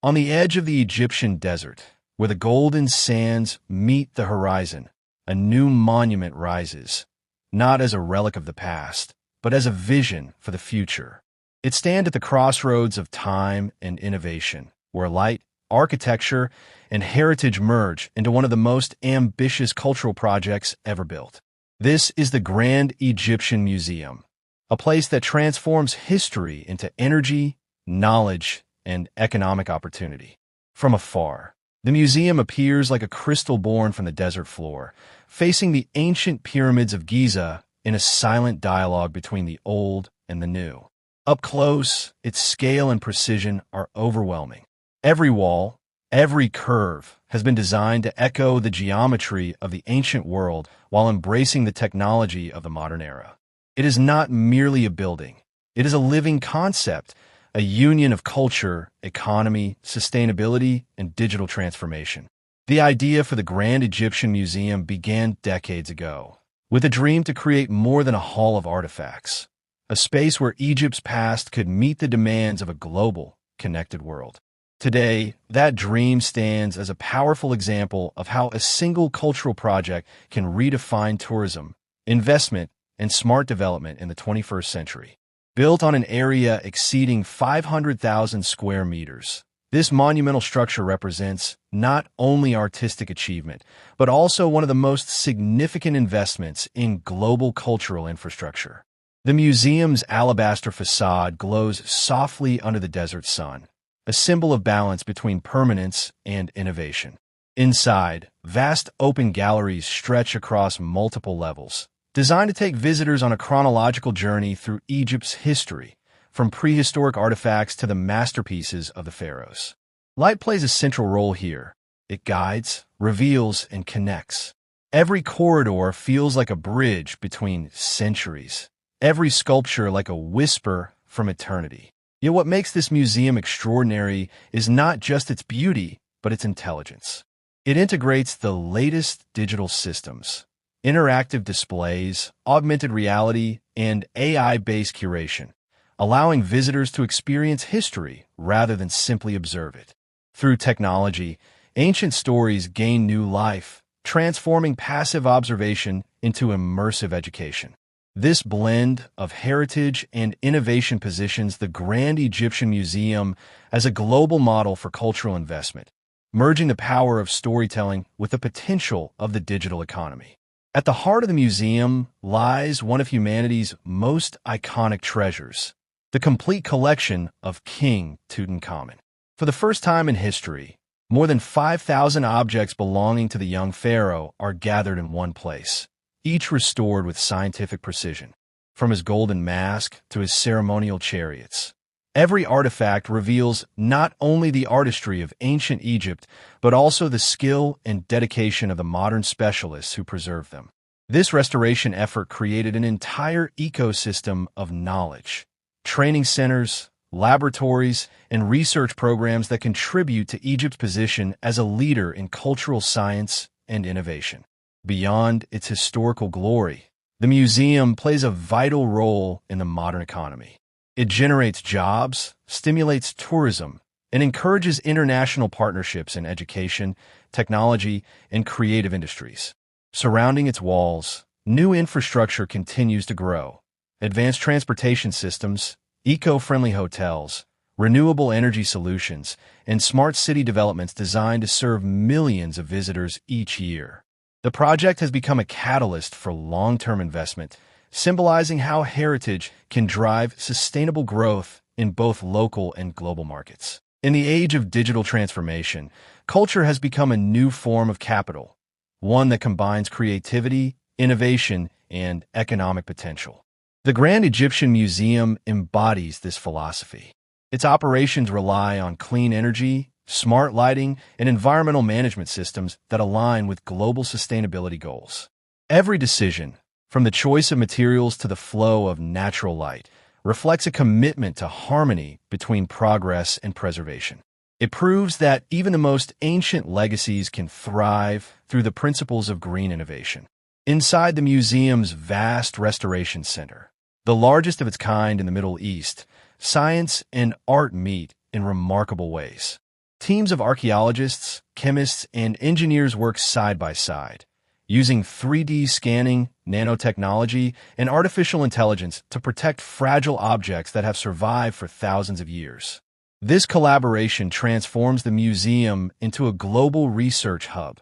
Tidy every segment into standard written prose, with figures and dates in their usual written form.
On the edge of the Egyptian desert, where the golden sands meet the horizon, a new monument rises, not as a relic of the past, but as a vision for the future. It stands at the crossroads of time and innovation, where light, architecture, and heritage merge into one of the most ambitious cultural projects ever built. This is the Grand Egyptian Museum, a place that transforms history into energy, knowledge, and economic opportunity. From afar, the museum appears like a crystal born from the desert floor, facing the ancient pyramids of Giza in a silent dialogue between the old and the new. Up close, its scale and precision are overwhelming. Every wall, every curve has been designed to echo the geometry of the ancient world while embracing the technology of the modern era. It is not merely a building. It is a living concept, a union of culture, economy, sustainability, and digital transformation. The idea for the Grand Egyptian Museum began decades ago, with a dream to create more than a hall of artifacts, a space where Egypt's past could meet the demands of a global, connected world. Today, that dream stands as a powerful example of how a single cultural project can redefine tourism, investment, and smart development in the 21st century. Built on an area exceeding 500,000 square meters, this monumental structure represents not only artistic achievement, but also one of the most significant investments in global cultural infrastructure. The museum's alabaster façade glows softly under the desert sun, a symbol of balance between permanence and innovation. Inside, vast open galleries stretch across multiple levels, designed to take visitors on a chronological journey through Egypt's history, from prehistoric artifacts to the masterpieces of the pharaohs. Light plays a central role here. It guides, reveals, and connects. Every corridor feels like a bridge between centuries, every sculpture like a whisper from eternity. Yet what makes this museum extraordinary is not just its beauty, but its intelligence. It integrates the latest digital systems, interactive displays, augmented reality, and AI-based curation, allowing visitors to experience history rather than simply observe it. Through technology, ancient stories gain new life, transforming passive observation into immersive education. This blend of heritage and innovation positions the Grand Egyptian Museum as a global model for cultural investment, merging the power of storytelling with the potential of the digital economy. At the heart of the museum lies one of humanity's most iconic treasures, the complete collection of King Tutankhamun. For the first time in history, more than 5,000 objects belonging to the young pharaoh are gathered in one place, each restored with scientific precision, from his golden mask to his ceremonial chariots. Every artifact reveals not only the artistry of ancient Egypt, but also the skill and dedication of the modern specialists who preserve them. This restoration effort created an entire ecosystem of knowledge, training centers, laboratories, and research programs that contribute to Egypt's position as a leader in cultural science and innovation. Beyond its historical glory, the museum plays a vital role in the modern economy. It generates jobs, stimulates tourism, and encourages international partnerships in education, technology, and creative industries. Surrounding its walls, new infrastructure continues to grow. Advanced transportation systems, eco-friendly hotels, renewable energy solutions, and smart city developments designed to serve millions of visitors each year. The project has become a catalyst for long-term investment, symbolizing how heritage can drive sustainable growth in both local and global markets. In the age of digital transformation, culture has become a new form of capital, one that combines creativity, innovation, and economic potential. The Grand Egyptian Museum embodies this philosophy. Its operations rely on clean energy, smart lighting, and environmental management systems that align with global sustainability goals. Every decision, from the choice of materials to the flow of natural light, reflects a commitment to harmony between progress and preservation. It proves that even the most ancient legacies can thrive through the principles of green innovation. Inside the museum's vast restoration center, the largest of its kind in the Middle East, science and art meet in remarkable ways. Teams of archaeologists, chemists, and engineers work side by side, using 3D scanning, nanotechnology, and artificial intelligence to protect fragile objects that have survived for thousands of years. This collaboration transforms the museum into a global research hub,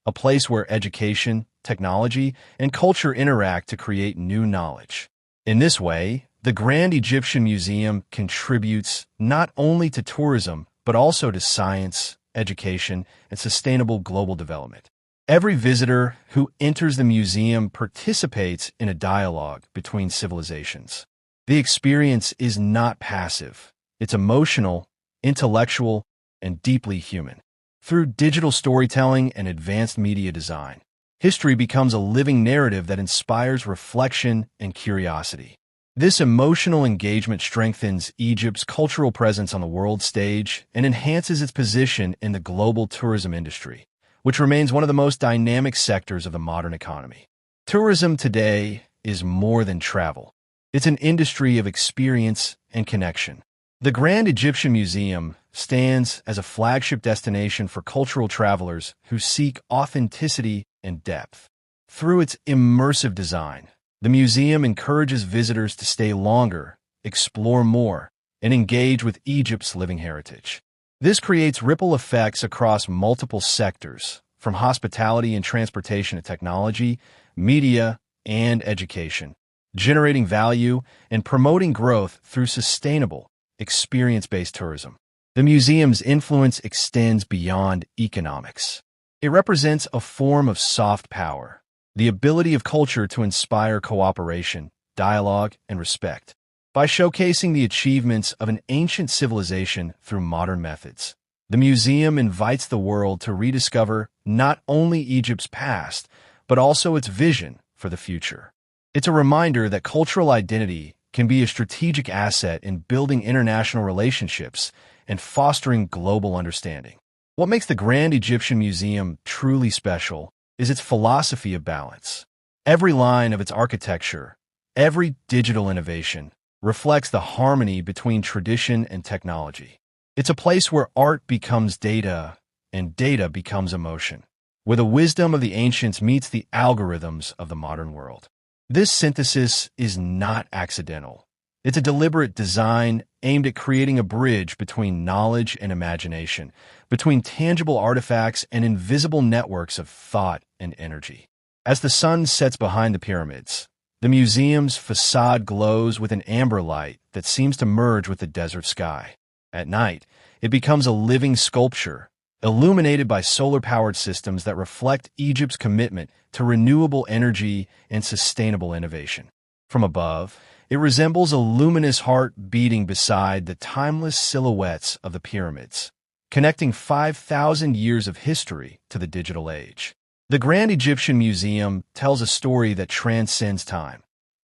a place where education, technology, and culture interact to create new knowledge. In this way, the Grand Egyptian Museum contributes not only to tourism, but also to science, education, and sustainable global development. Every visitor who enters the museum participates in a dialogue between civilizations. The experience is not passive. It's emotional, intellectual, and deeply human. Through digital storytelling and advanced media design, history becomes a living narrative that inspires reflection and curiosity. This emotional engagement strengthens Egypt's cultural presence on the world stage and enhances its position in the global tourism industry, which remains one of the most dynamic sectors of the modern economy. Tourism today is more than travel. It's an industry of experience and connection. The Grand Egyptian Museum stands as a flagship destination for cultural travelers who seek authenticity and depth. Through its immersive design, the museum encourages visitors to stay longer, explore more, and engage with Egypt's living heritage. This creates ripple effects across multiple sectors, from hospitality and transportation to technology, media, and education, generating value and promoting growth through sustainable, experience-based tourism. The museum's influence extends beyond economics. It represents a form of soft power, the ability of culture to inspire cooperation, dialogue, and respect. By showcasing the achievements of an ancient civilization through modern methods, the museum invites the world to rediscover not only Egypt's past, but also its vision for the future. It's a reminder that cultural identity can be a strategic asset in building international relationships and fostering global understanding. What makes the Grand Egyptian Museum truly special is its philosophy of balance. Every line of its architecture, every digital innovation, reflects the harmony between tradition and technology. It's a place where art becomes data and data becomes emotion, where the wisdom of the ancients meets the algorithms of the modern world. This synthesis is not accidental. It's a deliberate design aimed at creating a bridge between knowledge and imagination, between tangible artifacts and invisible networks of thought and energy. As the sun sets behind the pyramids, the museum's façade glows with an amber light that seems to merge with the desert sky. At night, it becomes a living sculpture, illuminated by solar-powered systems that reflect Egypt's commitment to renewable energy and sustainable innovation. From above, it resembles a luminous heart beating beside the timeless silhouettes of the pyramids, connecting 5,000 years of history to the digital age. The Grand Egyptian Museum tells a story that transcends time,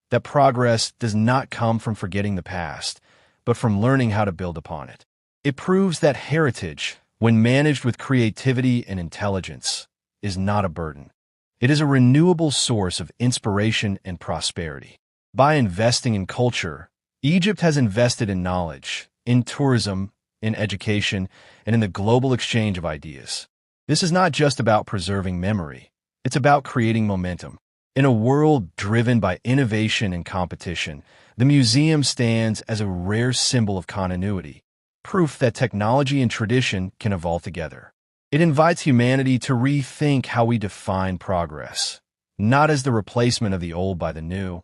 that progress does not come from forgetting the past, but from learning how to build upon it. It proves that heritage, when managed with creativity and intelligence, is not a burden. It is a renewable source of inspiration and prosperity. By investing in culture, Egypt has invested in knowledge, in tourism, in education, and in the global exchange of ideas. This is not just about preserving memory. It's about creating momentum. In a world driven by innovation and competition, the museum stands as a rare symbol of continuity, proof that technology and tradition can evolve together. It invites humanity to rethink how we define progress, not as the replacement of the old by the new,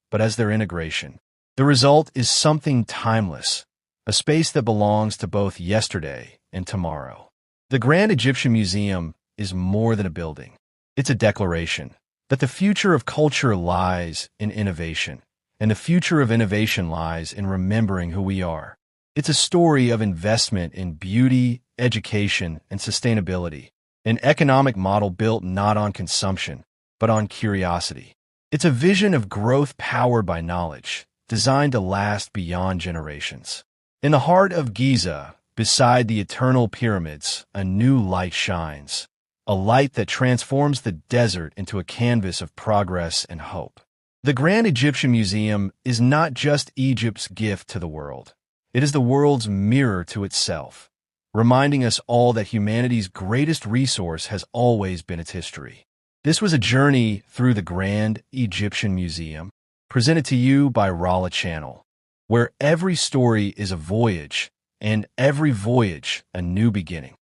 but as their integration. The result is something timeless, a space that belongs to both yesterday and tomorrow. The Grand Egyptian Museum is more than a building. It's a declaration that the future of culture lies in innovation, and the future of innovation lies in remembering who we are. It's a story of investment in beauty, education, and sustainability, an economic model built not on consumption, but on curiosity. It's a vision of growth powered by knowledge, designed to last beyond generations. In the heart of Giza, beside the eternal pyramids, a new light shines, a light that transforms the desert into a canvas of progress and hope. The Grand Egyptian Museum is not just Egypt's gift to the world. It is the world's mirror to itself, reminding us all that humanity's greatest resource has always been its history. This was a journey through the Grand Egyptian Museum, presented to you by Rala Channel, where every story is a voyage, and every voyage a new beginning.